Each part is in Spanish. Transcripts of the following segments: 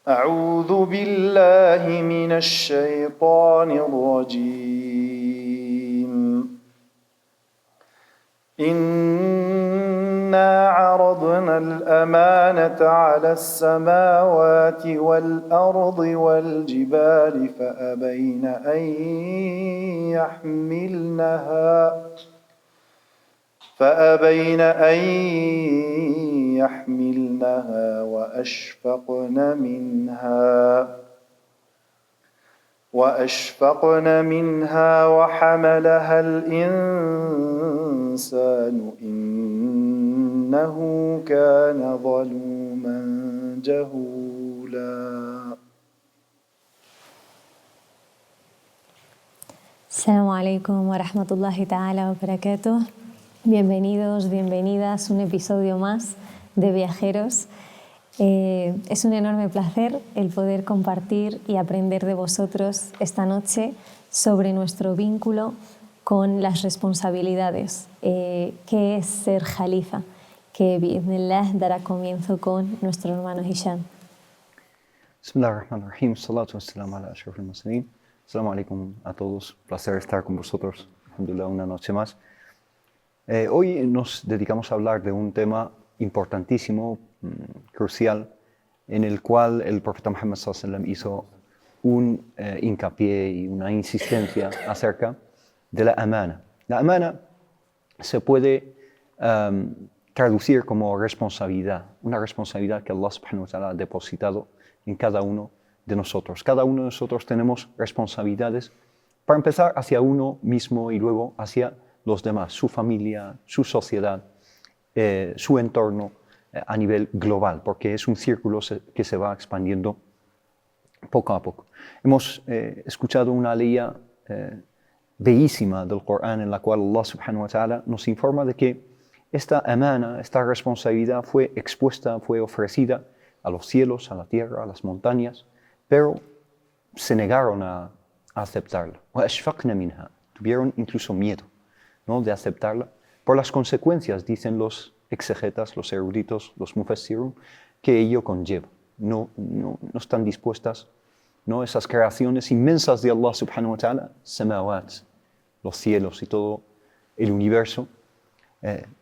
أعوذ بالله من الشيطان الرجيم إنا عرضنا الأمانة على السماوات والأرض والجبال فأبين أن يحملنها وأشفقن منها وحملها الإنسان إنه كان ظلوما جهولا. Assalamu alaikum wa rahmatullahi ta'ala wa barakatuh. Bienvenidos, bienvenidas, un episodio más de Viajeros. Es un enorme placer el poder compartir y aprender de vosotros esta noche sobre nuestro vínculo con las responsabilidades. ¿Qué es ser Jalifa? Que bi'idhnillah dará comienzo con nuestro hermano Hisham. Bismillahirrahmanirrahim. Salatu wassalamu ala ashrafil mursalin. Assalamu alaikum a todos. Placer estar con vosotros. Alhamdulillah, una noche más. Hoy nos dedicamos a hablar de un tema importantísimo, crucial, en el cual el profeta Muhammad sallallahu alaihi wasallam hizo un hincapié y una insistencia acerca de la amana. La amana se puede traducir como responsabilidad, una responsabilidad que Allah subhanahu wa ta'ala ha depositado en cada uno de nosotros. Cada uno de nosotros tenemos responsabilidades, para empezar hacia uno mismo y luego hacia los demás, su familia, su sociedad, su entorno a nivel global, porque es un círculo que se va expandiendo poco a poco. Hemos escuchado una leía bellísima del Corán en la cual Allah subhanahu wa ta'ala nos informa de que esta amana, esta responsabilidad fue expuesta, fue ofrecida a los cielos, a la tierra, a las montañas, pero se negaron a aceptarla. وَأَشْفَقْنَ مِنْهَا. Tuvieron incluso miedo, ¿no?, de aceptarla por las consecuencias, dicen los exegetas, los eruditos, los mufassirun, que ello conlleva. No están dispuestas, ¿no?, esas creaciones inmensas de Allah subhanahu wa ta'ala, samawat, los cielos y todo el universo,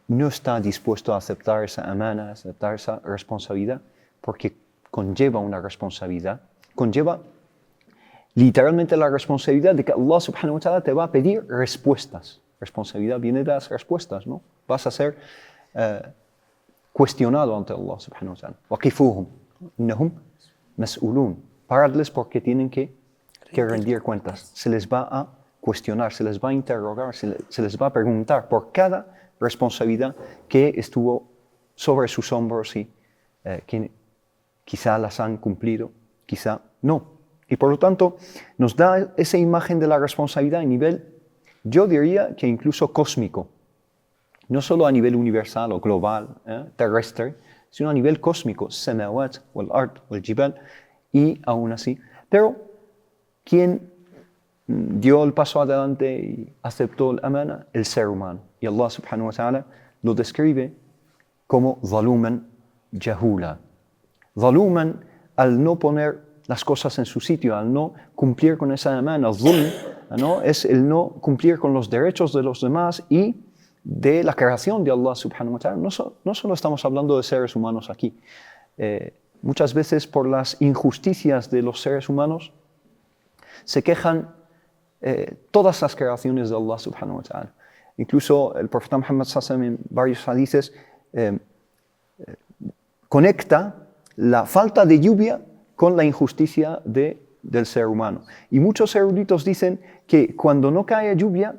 no está dispuesto a aceptar esa amana, a aceptar esa responsabilidad, porque conlleva una responsabilidad, conlleva literalmente la responsabilidad de que Allah subhanahu wa ta'ala te va a pedir respuestas. Responsabilidad viene de las respuestas, ¿no? Vas a ser cuestionado ante Allah subhanahu wa ta'ala. وَقِفُوهُمْ إِنَّهُمْ مَسْئُولُونَ. Paradles porque tienen que rendir cuentas. Se les va a cuestionar, se les va a interrogar, se les va a preguntar por cada responsabilidad que estuvo sobre sus hombros y que quizá las han cumplido, quizá no. Y por lo tanto nos da esa imagen de la responsabilidad a nivel, yo diría que incluso cósmico, no solo a nivel universal o global, terrestre, sino a nivel cósmico, samawat, wal ard, wal jibal, y aún así. Pero ¿quién dio el paso adelante y aceptó el amana? El ser humano. Y Allah subhanahu wa ta'ala lo describe como zaluman jahula. Zaluman, al no poner las cosas en su sitio, al no cumplir con esa amana, zulm, ¿no?, es el no cumplir con los derechos de los demás y de la creación de Allah subhanahu wa ta'ala. No solo estamos hablando de seres humanos aquí. Muchas veces por las injusticias de los seres humanos se quejan todas las creaciones de Allah subhanahu wa ta'ala. Incluso el profeta Muhammad sallallahu alaihi wasallam en varios hadices conecta la falta de lluvia con la injusticia del ser humano. Y muchos eruditos dicen que cuando no cae lluvia,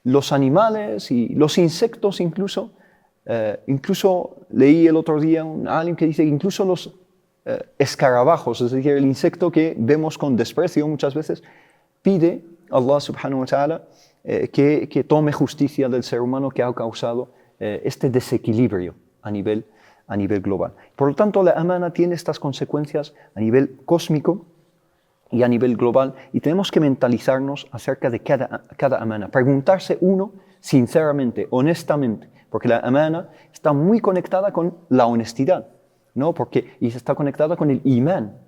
los animales y los insectos incluso leí el otro día un alim que dice que incluso los escarabajos, es decir, el insecto que vemos con desprecio muchas veces, pide a Allah subhanahu wa ta'ala que tome justicia del ser humano que ha causado este desequilibrio a nivel global. Por lo tanto, la amana tiene estas consecuencias a nivel cósmico y a nivel global, y tenemos que mentalizarnos acerca de cada amana, preguntarse uno sinceramente, honestamente, porque la amana está muy conectada con la honestidad, ¿no? Y está conectada con el imán,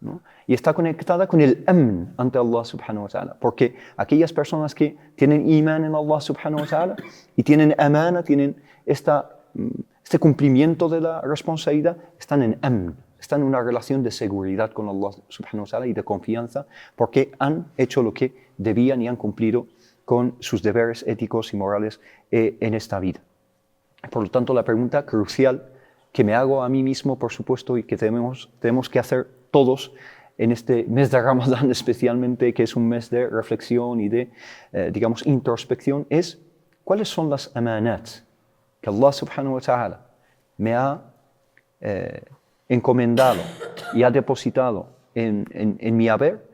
¿no? Y está conectada con el amn ante Allah subhanahu wa ta'ala, porque aquellas personas que tienen iman en Allah subhanahu wa ta'ala y tienen amana, tienen este cumplimiento de la responsabilidad, están en amn, están en una relación de seguridad con Allah subhanahu wa ta'ala y de confianza, porque han hecho lo que debían y han cumplido con sus deberes éticos y morales en esta vida. Por lo tanto, la pregunta crucial que me hago a mí mismo, por supuesto, y que tenemos que hacer todos en este mes de Ramadán especialmente, que es un mes de reflexión y de, digamos, introspección, es cuáles son las amanat que Allah subhanahu wa ta'ala me ha encomendado y ha depositado en mi haber,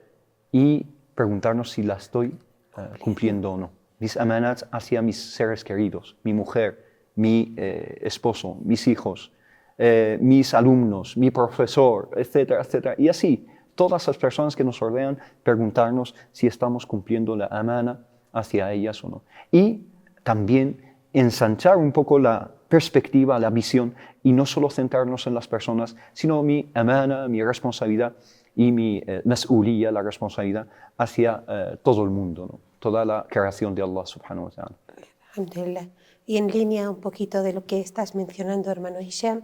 y preguntarnos si las estoy cumpliendo o no. Mis amanat hacia mis seres queridos, mi mujer, mi esposo, mis hijos, mis alumnos, mi profesor, etcétera, etcétera. Y así, todas las personas que nos rodean, preguntarnos si estamos cumpliendo la amana hacia ellas o no. Y también ensanchar un poco la perspectiva, la visión, y no solo centrarnos en las personas, sino mi amana, mi responsabilidad y mi mas'uliyya, la responsabilidad hacia todo el mundo, ¿no? Toda la creación de Allah subhanahu wa ta'ala. Alhamdulillah. Y en línea un poquito de lo que estás mencionando, hermano Hisham,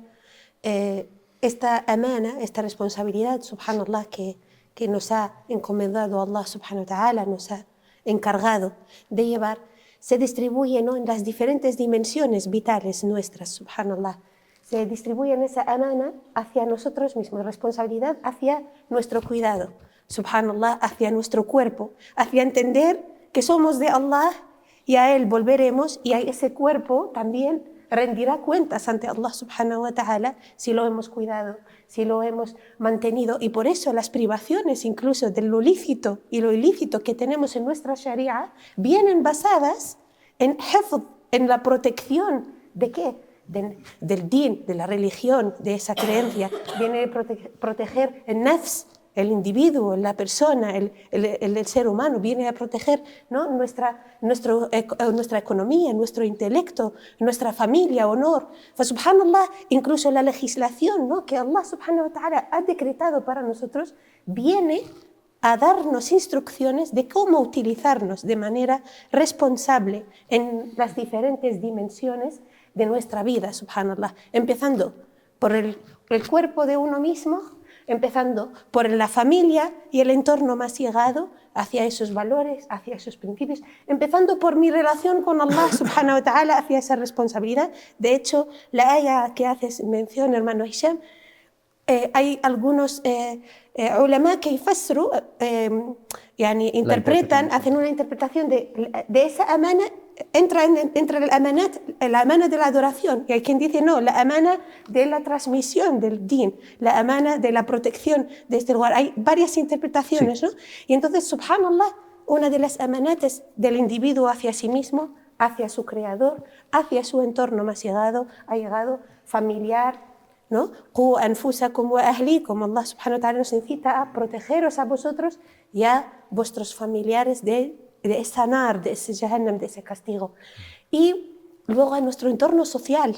esta amana, esta responsabilidad, subhanallah, que nos ha encomendado Allah subhanahu wa ta'ala, nos ha encargado de llevar, se distribuye, ¿no?, en las diferentes dimensiones vitales nuestras, subhanallah. Se distribuye en esa amana hacia nosotros mismos, responsabilidad hacia nuestro cuidado, subhanallah, hacia nuestro cuerpo, hacia entender que somos de Allah y a Él volveremos, y a ese cuerpo también rendirá cuentas ante Allah subhanahu wa ta'ala si lo hemos cuidado, si lo hemos mantenido. Y por eso las privaciones incluso de lo lícito y lo ilícito que tenemos en nuestra sharia vienen basadas en hifd, en la protección ¿de qué? Del din, de la religión, de esa creencia. Viene a proteger el nafs, el individuo, la persona, el ser humano, viene a proteger, ¿no?, nuestra economía, nuestro intelecto, nuestra familia, honor. Subhanallah, incluso la legislación, ¿no?, que Allah subhanahu wa ta'ala ha decretado para nosotros, viene a darnos instrucciones de cómo utilizarnos de manera responsable en las diferentes dimensiones de nuestra vida, subhanallah, empezando por el cuerpo de uno mismo, empezando por la familia y el entorno más llegado hacia esos valores, hacia esos principios, empezando por mi relación con Allah subhanahu wa ta'ala, hacia esa responsabilidad. De hecho, la aya que haces mención, hermano Hisham, hay algunos ulama que interpretan, hacen una interpretación de esa amana. Entra la amana de la adoración, y hay quien dice no, la amana de la transmisión del din, la amana de la protección de este lugar. Hay varias interpretaciones, sí, ¿no? Y entonces, subhanallah, una de las amanates del individuo hacia sí mismo, hacia su creador, hacia su entorno más llegado, familiar, ¿no? Qu anfusakum wa ahlikum, Allah subhanahu wa ta'ala nos incita a protegeros a vosotros y a vuestros familiares de esa nar, de ese jahannam, de ese castigo. Y luego a nuestro entorno social.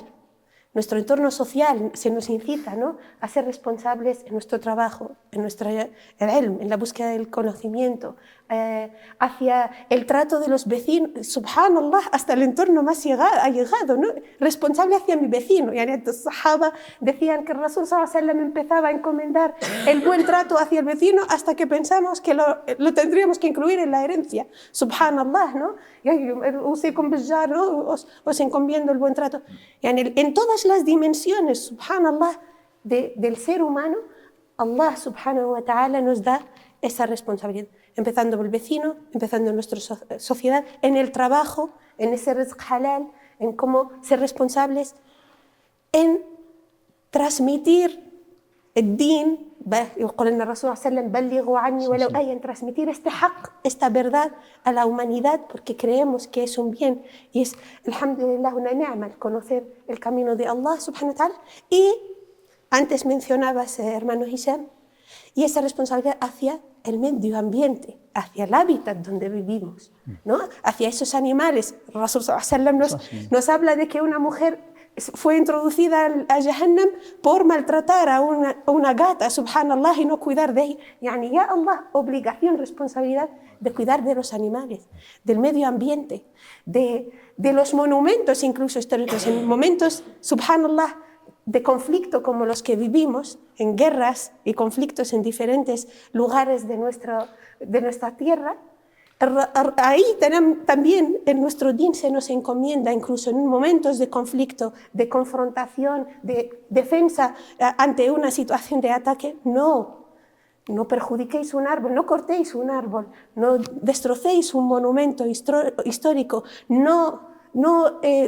Nuestro entorno social se nos incita, ¿no?, a ser responsables en nuestro trabajo, en nuestro ilm, en la búsqueda del conocimiento, hacia el trato de los vecinos, subhanallah, hasta el entorno más llegado, ¿no?, responsable hacia mi vecino. Los sahaba decían que el Rasul sallallahu alaihi wasallam empezaba a encomendar el buen trato hacia el vecino hasta que pensamos que lo tendríamos que incluir en la herencia, subhanallah, ¿no? Os encomiendo el buen trato. En todas las dimensiones, subhanallah, del ser humano, Allah subhanahu wa ta'ala nos da esa responsabilidad, empezando por el vecino, empezando en nuestra sociedad, en el trabajo, en ese rizq halal, en cómo ser responsables, en transmitir el din, en transmitir este haqq, esta verdad a la humanidad, porque creemos que es un bien y es, alhamdulillah, una ni'ma conocer el camino de Allah subhanahu wa ta'ala. Y antes mencionabas, hermano Hisham, y esa responsabilidad hacia el medio ambiente, hacia el hábitat donde vivimos, ¿no?, hacia esos animales. Rasul sallallahu alaihi wasallam nos habla de que una mujer fue introducida a Jahannam por maltratar a una gata, subhanallah, y no cuidar de ella. Yani, ya Allah, obligación, responsabilidad de cuidar de los animales, del medio ambiente, de los monumentos incluso históricos. En momentos, subhanallah, de conflicto como los que vivimos, en guerras y conflictos en diferentes lugares de nuestra tierra, ahí también en nuestro din se nos encomienda, incluso en momentos de conflicto, de confrontación, de defensa ante una situación de ataque, no perjudiquéis un árbol, no cortéis un árbol, no destrocéis un monumento histórico, no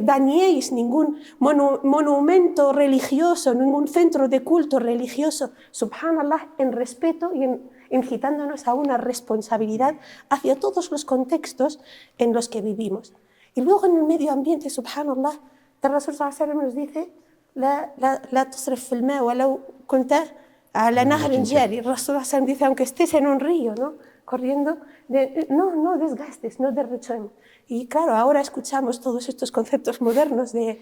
dañéis ningún monumento religioso, ningún centro de culto religioso, subhanallah, en respeto y incitándonos a una responsabilidad hacia todos los contextos en los que vivimos. Y luego en el medio ambiente, subhanallah, el Rasul sallallahu alaihi wasallam nos dice la tusrif fil ma walau kunta ala nahrin jari. El Rasul sallallahu alaihi wasallam dice, aunque estés en un río, ¿no?, corriendo, no desgastes, no derrochemos. Y claro, ahora escuchamos todos estos conceptos modernos de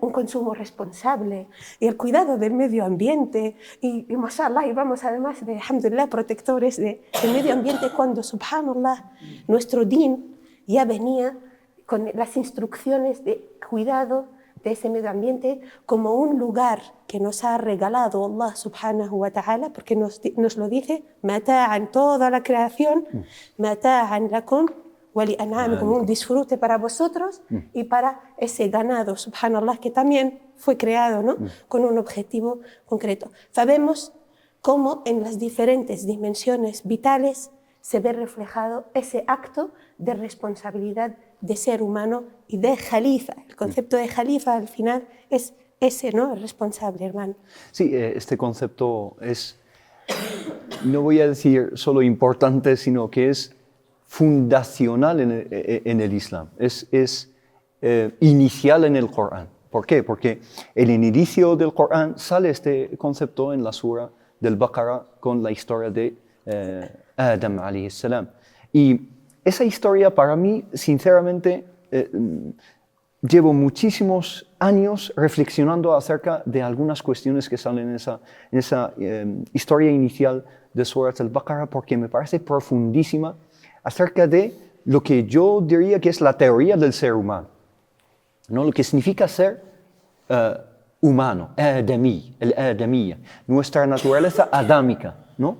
un consumo responsable y el cuidado del medio ambiente y mashallah, y vamos además de, alhamdulillah, protectores del medio ambiente, cuando, subhanallah, nuestro din ya venía con las instrucciones de cuidado de ese medio ambiente como un lugar que nos ha regalado Allah subhanahu wa ta'ala, porque nos lo dice, mata'an, toda la creación, mata'an lakum wa li an'amikum, un disfrute para vosotros y para ese ganado, subhanallah, que también fue creado, ¿no?, con un objetivo concreto. Sabemos cómo en las diferentes dimensiones vitales se ve reflejado ese acto de responsabilidad de ser humano y de jalifa. El concepto de jalifa al final es ese, ¿no?, el responsable, hermano. Sí, este concepto es, no voy a decir solo importante, sino que es fundacional en el Islam, es inicial en el Corán. ¿Por qué? Porque en el inicio del Corán sale este concepto en la sura del Baqarah con la historia de Adam alayhi salam. Y esa historia para mí, sinceramente, llevo muchísimos años reflexionando acerca de algunas cuestiones que salen en esa historia inicial de Surat al-Baqarah, porque me parece profundísima acerca de lo que yo diría que es la teoría del ser humano, ¿no? Lo que significa ser humano, el adamiyya, nuestra naturaleza adámica, ¿no?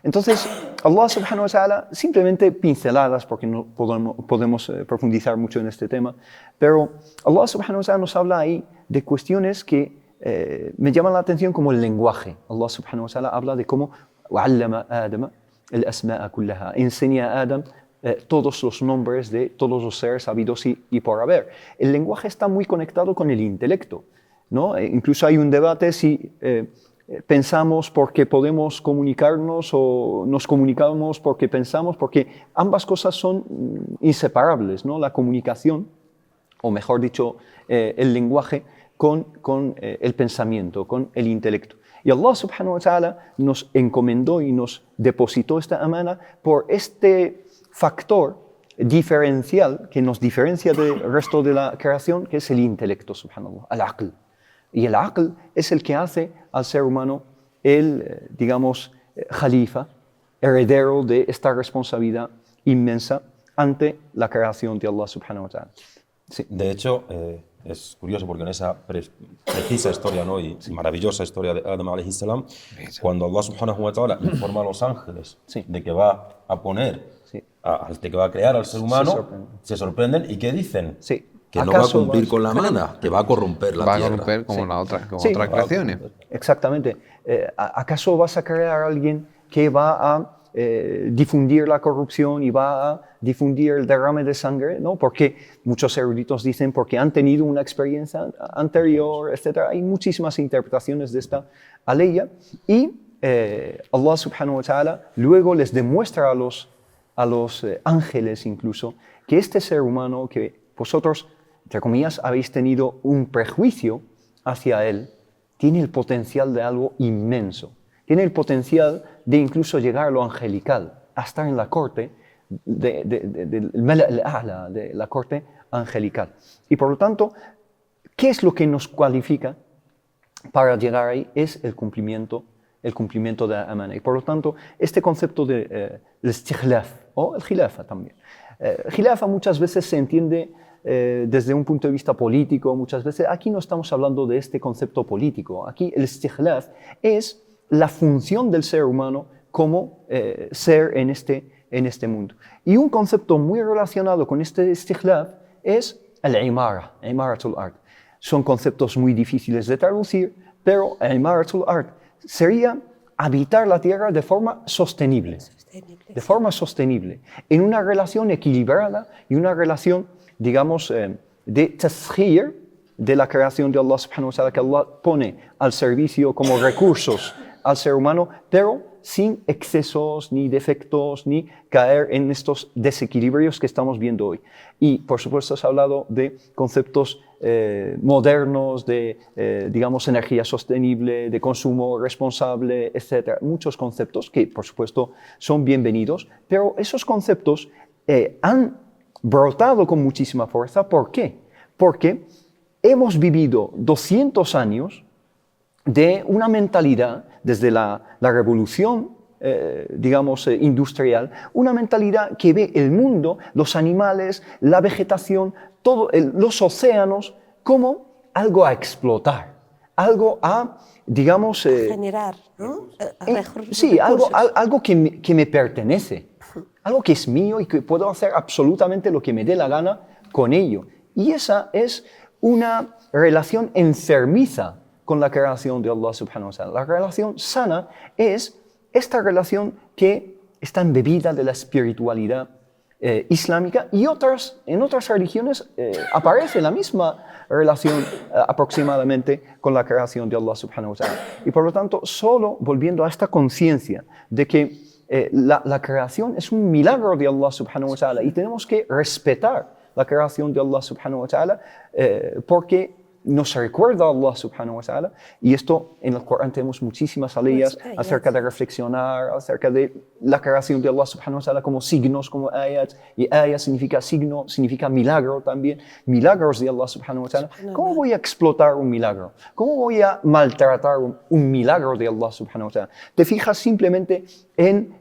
Entonces, Allah subhanahu wa ta'ala, simplemente pinceladas, porque no podemos profundizar mucho en este tema, pero Allah subhanahu wa ta'ala nos habla ahí de cuestiones que me llaman la atención, como el lenguaje. Allah subhanahu wa ta'ala habla de cómo وَعَلَّمَ آدَمَ الْأَسْمَاءَ كُلَّهَا, enseña a Adam todos los nombres de todos los seres habidos y por haber. El lenguaje está muy conectado con el intelecto, ¿no? Incluso hay un debate si pensamos porque podemos comunicarnos o nos comunicamos porque pensamos, porque ambas cosas son inseparables, ¿no? La comunicación, o mejor dicho, el lenguaje con el pensamiento, con el intelecto. Y Allah subhanahu wa ta'ala nos encomendó y nos depositó esta amana por este factor diferencial que nos diferencia del resto de la creación, que es el intelecto, subhanallah, al-aql. Y el aql es el que hace al ser humano el, digamos, jalifa, heredero de esta responsabilidad inmensa ante la creación de Allah subhanahu wa ta'ala. Sí. De hecho, es curioso porque en esa precisa historia, ¿no?, y maravillosa historia de Adam alayhi salam, cuando Allah subhanahu wa ta'ala informa a los ángeles de que va a poner, de que va a crear al ser humano, se sorprenden. ¿Y qué dicen? Sí. Que no va a cumplir con la mana, que va a corromper la tierra. Va a corromper como otras creaciones. Exactamente. ¿Acaso vas a crear a alguien que va a difundir la corrupción y va a difundir el derrame de sangre? ¿No? Porque muchos eruditos dicen porque han tenido una experiencia anterior, etc. Hay muchísimas interpretaciones de esta aleya. Y Allah subhanahu wa ta'ala luego les demuestra a los ángeles incluso que este ser humano, que vosotros, entre comillas, habéis tenido un prejuicio hacia él, tiene el potencial de algo inmenso. Tiene el potencial de incluso llegar a lo angelical, a estar en la corte de la corte angelical. Y por lo tanto, ¿Qué es lo que nos cualifica para llegar ahí? Es el cumplimiento de la amana. Y por lo tanto, este concepto de istighlaf o el khilafa también. Khilafa muchas veces se entiende desde un punto de vista político, muchas veces. Aquí no estamos hablando de este concepto político. Aquí el istighlaf es la función del ser humano como ser en este mundo. Y un concepto muy relacionado con este istighlaf es el imaratul ard. Son conceptos muy difíciles de traducir, pero el imaratul ard sería habitar la tierra de forma sostenible. De forma sostenible, en una relación equilibrada y una relación, digamos, de tasghir de la creación de Allah subhanahu wa ta'ala, que Allah pone al servicio como recursos al ser humano, pero sin excesos, ni defectos, ni caer en estos desequilibrios que estamos viendo hoy. Y, por supuesto, se ha hablado de conceptos modernos, de, digamos, energía sostenible, de consumo responsable, etc. Muchos conceptos que, por supuesto, son bienvenidos, pero esos conceptos han brotado con muchísima fuerza. ¿Por qué? Porque hemos vivido 200 años de una mentalidad, desde la revolución, digamos, industrial, una mentalidad que ve el mundo, los animales, la vegetación, los océanos, como algo a explotar, algo a, digamos... generar, ¿no? Sí, algo que me pertenece, algo que es mío y que puedo hacer absolutamente lo que me dé la gana con ello. Y esa es una relación enfermiza con la creación de Allah subhanahu wa ta'ala. La relación sana es esta relación que está embebida de la espiritualidad islámica, y en otras religiones aparece la misma relación aproximadamente con la creación de Allah subhanahu wa ta'ala. Y por lo tanto, solo volviendo a esta conciencia de que la creación es un milagro de Allah subhanahu wa ta'ala y tenemos que respetar la creación de Allah subhanahu wa ta'ala porque nos recuerda a Allah subhanahu wa ta'ala, y esto en el Corán tenemos muchísimas aleyas acerca de reflexionar, acerca de la creación de Allah subhanahu wa ta'ala como signos, como ayat, y ayat significa signo, significa milagro también, milagros de Allah subhanahu wa ta'ala. ¿Cómo voy a explotar un milagro? ¿Cómo voy a maltratar un milagro de Allah subhanahu wa ta'ala? Te fijas simplemente en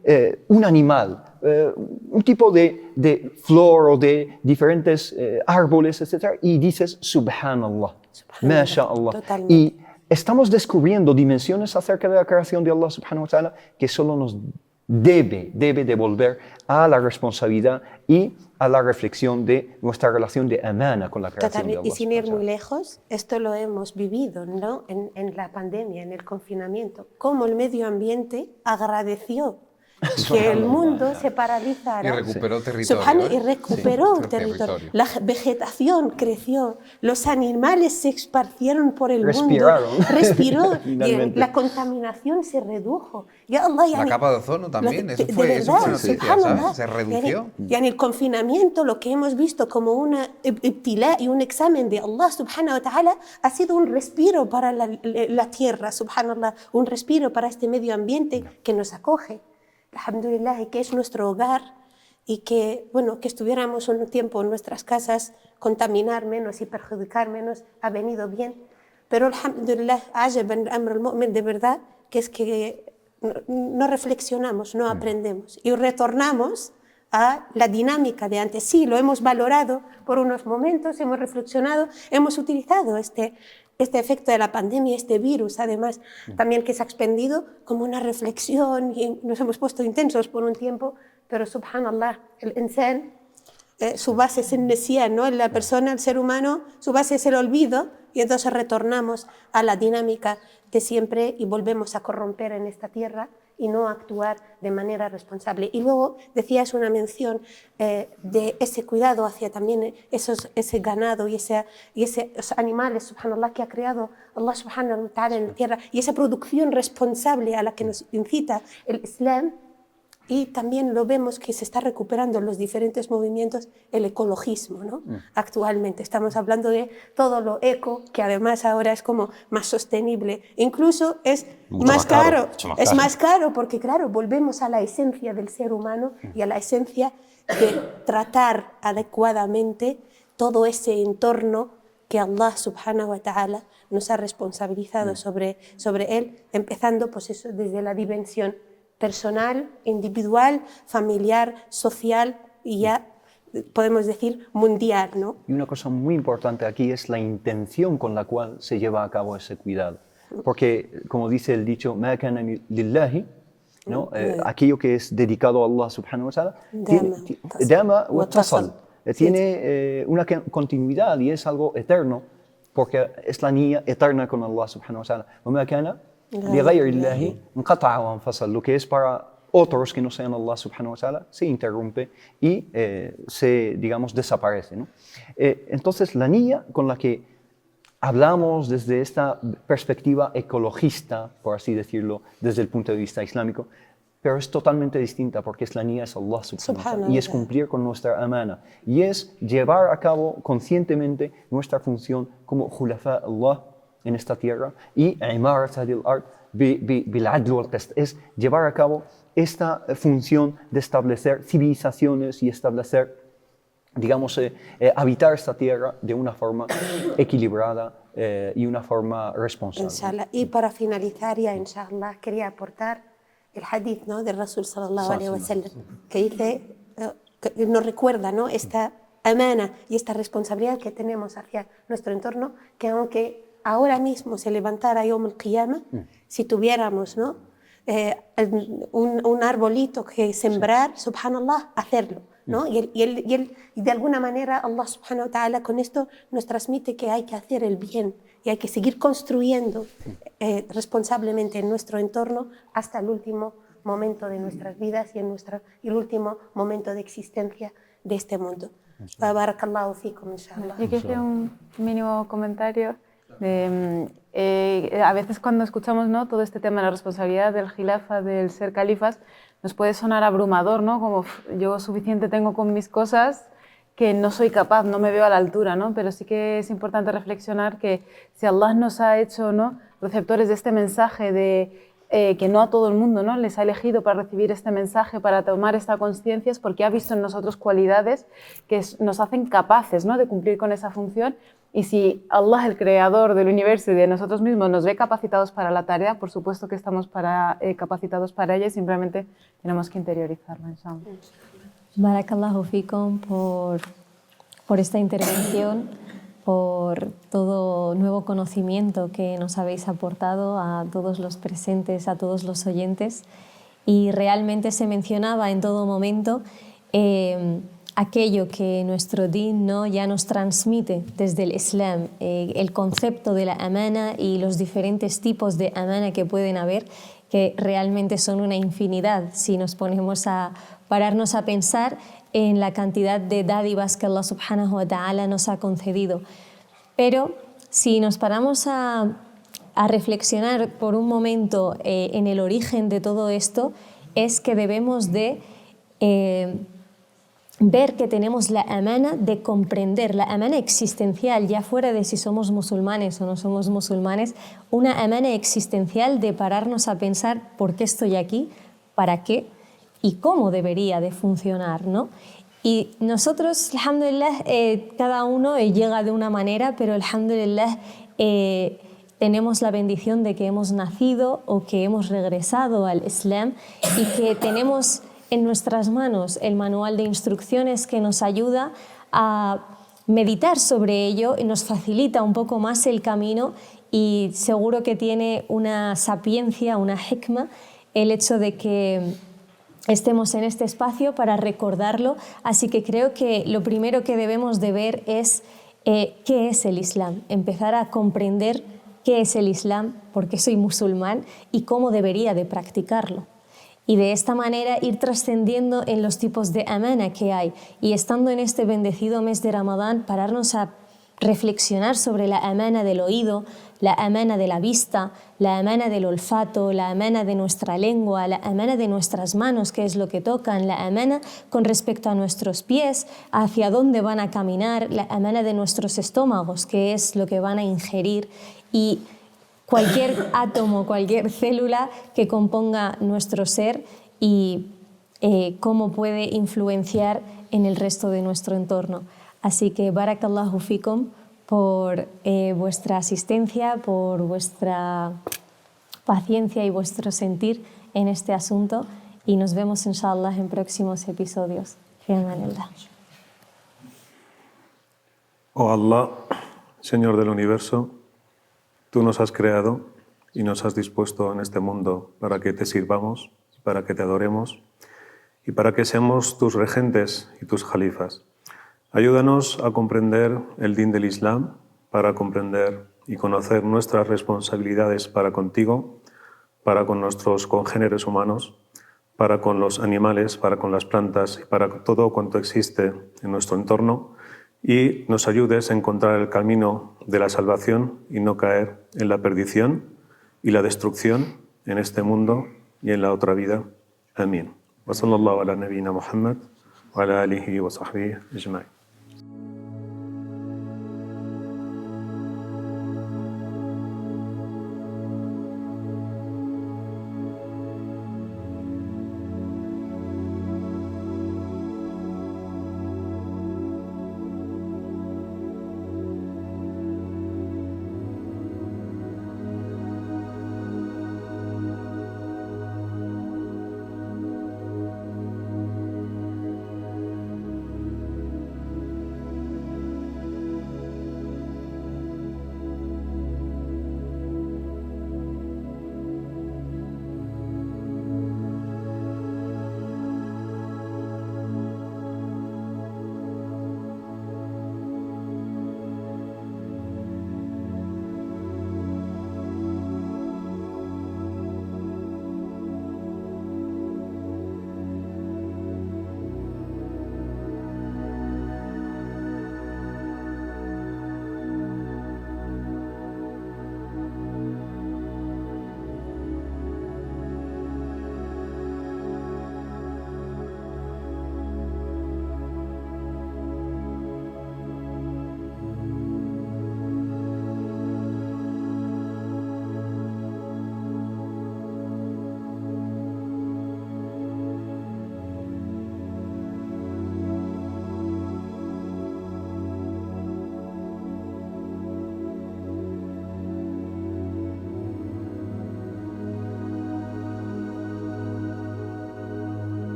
un animal, un tipo de flor o de diferentes árboles, etc., y dices subhanallah, mashallah. Y estamos descubriendo dimensiones acerca de la creación de Allah subhanahu wa ta'ala que solo nos debe devolver a la responsabilidad y a la reflexión de nuestra relación de amana con la creación de Allah. Y sin ir muy lejos, esto lo hemos vivido, ¿no? En la pandemia, en el confinamiento, cómo el medio ambiente agradeció que el mundo se paralizara. Y recuperó territorio. Y recuperó territorio. La vegetación creció, los animales se esparcieron por el mundo. Respiró. Y la contaminación se redujo. Ya Allah, la capa de ozono también, eso fue noticia, ¿sabes? Se redució. Y en el confinamiento lo que hemos visto como una ibtilá y un examen de Allah subhanahu wa ta'ala ha sido un respiro para la tierra, subhanallah, un respiro para este medio ambiente que nos acoge. Alhamdulillah, y que es nuestro hogar, y que, bueno, que estuviéramos un tiempo en nuestras casas, contaminar menos y perjudicar menos, ha venido bien. Pero alhamdulillah, ajaban amr al-mu'min, de verdad, que es que no reflexionamos, no aprendemos y retornamos a la dinámica de antes. Sí, lo hemos valorado por unos momentos, hemos reflexionado, hemos utilizado este efecto de la pandemia, este virus, además, también que se ha expandido como una reflexión, y nos hemos puesto intensos por un tiempo, pero subhanallah, el insan, su base es el nesyan, ¿no? La persona, el ser humano, su base es el olvido, y entonces retornamos a la dinámica de siempre y volvemos a corromper en esta tierra y no actuar de manera responsable. Y luego decías una mención de ese cuidado hacia también ese ganado y esos animales, subhanallah, que ha creado Allah subhanahu wa ta'ala en la tierra, y esa producción responsable a la que nos incita el Islam. Y también lo vemos que se está recuperando en los diferentes movimientos el ecologismo, ¿no? Actualmente estamos hablando de todo lo eco, que además ahora es como más sostenible. Incluso es más caro. Es más caro porque, claro, volvemos a la esencia del ser humano y a la esencia de tratar adecuadamente todo ese entorno que Allah subhanahu wa ta'ala nos ha responsabilizado sobre él, empezando pues eso, desde la dimensión personal, individual, familiar, social y ya podemos decir mundial, ¿no? Y una cosa muy importante aquí es la intención con la cual se lleva a cabo ese cuidado. Porque, como dice el dicho, مَا كَانَ لِلَّهِ, ¿no? Aquello que es dedicado a Allah subhanahu wa ta'ala, dama wa tasal, tiene una continuidad y es algo eterno, porque es la niña eterna con Allah subhanahu wa ta'ala. وَمَا كَانَ لِغَيْرِ اللَّهِ انقطع وانفصل. Lo que es para otros que no sean Allah subhanahu wa ta'ala se interrumpe y se, digamos, desaparece, ¿no? Entonces, la niña con la que hablamos desde esta perspectiva ecologista, por así decirlo, desde el punto de vista islámico, pero es totalmente distinta porque es la niña, es Allah subhanahu wa ta'ala, y es cumplir con nuestra amana, y es llevar a cabo conscientemente nuestra función como khulafa Allah en esta tierra, y imarat hadil ard bil adl wal qist, es llevar a cabo esta función de establecer civilizaciones y establecer, digamos, habitar esta tierra de una forma equilibrada y una forma responsable. Inshallah. Y para finalizar ya, inshallah, quería aportar el hadith, ¿no?, del Rasul sallallahu alaihi wasallam, que dice, que nos recuerda, ¿no?, esta amana y esta responsabilidad que tenemos hacia nuestro entorno, que aunque ahora mismo se levantara Yom al-Qiyamah, si tuviéramos, ¿no?, un arbolito que sembrar, subhanallah, hacerlo, ¿no? Y de alguna manera Allah subhanahu wa ta'ala con esto nos transmite que hay que hacer el bien y hay que seguir construyendo responsablemente en nuestro entorno hasta el último momento de nuestras vidas y el último momento de existencia de este mundo. Barakallahu fikum, inshallah. Yo quisiera un mínimo comentario. A veces cuando escuchamos, ¿no?, todo este tema de la responsabilidad del khilafa, del ser califas, nos puede sonar abrumador, ¿no? Como yo suficiente tengo con mis cosas que no soy capaz, no me veo a la altura, ¿no? Pero sí que es importante reflexionar que si Allah nos ha hecho, ¿no?, receptores de este mensaje, de que no a todo el mundo, ¿no?, les ha elegido para recibir este mensaje, para tomar esta conciencia, es porque ha visto en nosotros cualidades que nos hacen capaces, ¿no?, de cumplir con esa función. Y si Allah, el creador del universo y de nosotros mismos, nos ve capacitados para la tarea, por supuesto que estamos capacitados para ella y simplemente tenemos que interiorizarla. Barakallahu fikum por esta intervención, por todo nuevo conocimiento que nos habéis aportado a todos los presentes, a todos los oyentes. Y realmente se mencionaba en todo momento aquello que nuestro din, ¿no?, ya nos transmite desde el Islam, el concepto de la amana y los diferentes tipos de amana que pueden haber, que realmente son una infinidad si nos ponemos a pararnos a pensar en la cantidad de dádivas que Allah subhanahu wa ta'ala nos ha concedido. Pero si nos paramos a reflexionar por un momento en el origen de todo esto, es que debemos de ver que tenemos la amana de comprender, la amana existencial, ya fuera de si somos musulmanes o no somos musulmanes, una amana existencial de pararnos a pensar por qué estoy aquí, para qué y cómo debería de funcionar, ¿no? Y nosotros, alhamdulillah, cada uno llega de una manera, pero alhamdulillah tenemos la bendición de que hemos nacido o que hemos regresado al Islam y que tenemos en nuestras manos el manual de instrucciones que nos ayuda a meditar sobre ello y nos facilita un poco más el camino, y seguro que tiene una sapiencia, una hikma, el hecho de que estemos en este espacio para recordarlo. Así que creo que lo primero que debemos de ver es qué es el Islam, empezar a comprender qué es el Islam, por qué soy musulmán y cómo debería de practicarlo. Y de esta manera ir trascendiendo en los tipos de amana que hay. Y estando en este bendecido mes de Ramadán, pararnos a reflexionar sobre la amana del oído, la amana de la vista, la amana del olfato, la amana de nuestra lengua, la amana de nuestras manos, que es lo que tocan, la amana con respecto a nuestros pies, hacia dónde van a caminar, la amana de nuestros estómagos, que es lo que van a ingerir, y cualquier átomo, cualquier célula que componga nuestro ser y cómo puede influenciar en el resto de nuestro entorno. Así que barakallahu fikum por vuestra asistencia, por vuestra paciencia y vuestro sentir en este asunto y nos vemos inshallah en próximos episodios. Fi amanillah. Oh Allah, Señor del universo, tú nos has creado y nos has dispuesto en este mundo para que te sirvamos, para que te adoremos y para que seamos tus regentes y tus jalifas. Ayúdanos a comprender el din del Islam, para comprender y conocer nuestras responsabilidades para contigo, para con nuestros congéneres humanos, para con los animales, para con las plantas y para todo cuanto existe en nuestro entorno, y nos ayudes a encontrar el camino de la salvación y no caer en la perdición y la destrucción en este mundo y en la otra vida. Amén. Wa sallallahu ala nabiyina Muhammad wa ala alihi wa sahbihi ajma'in.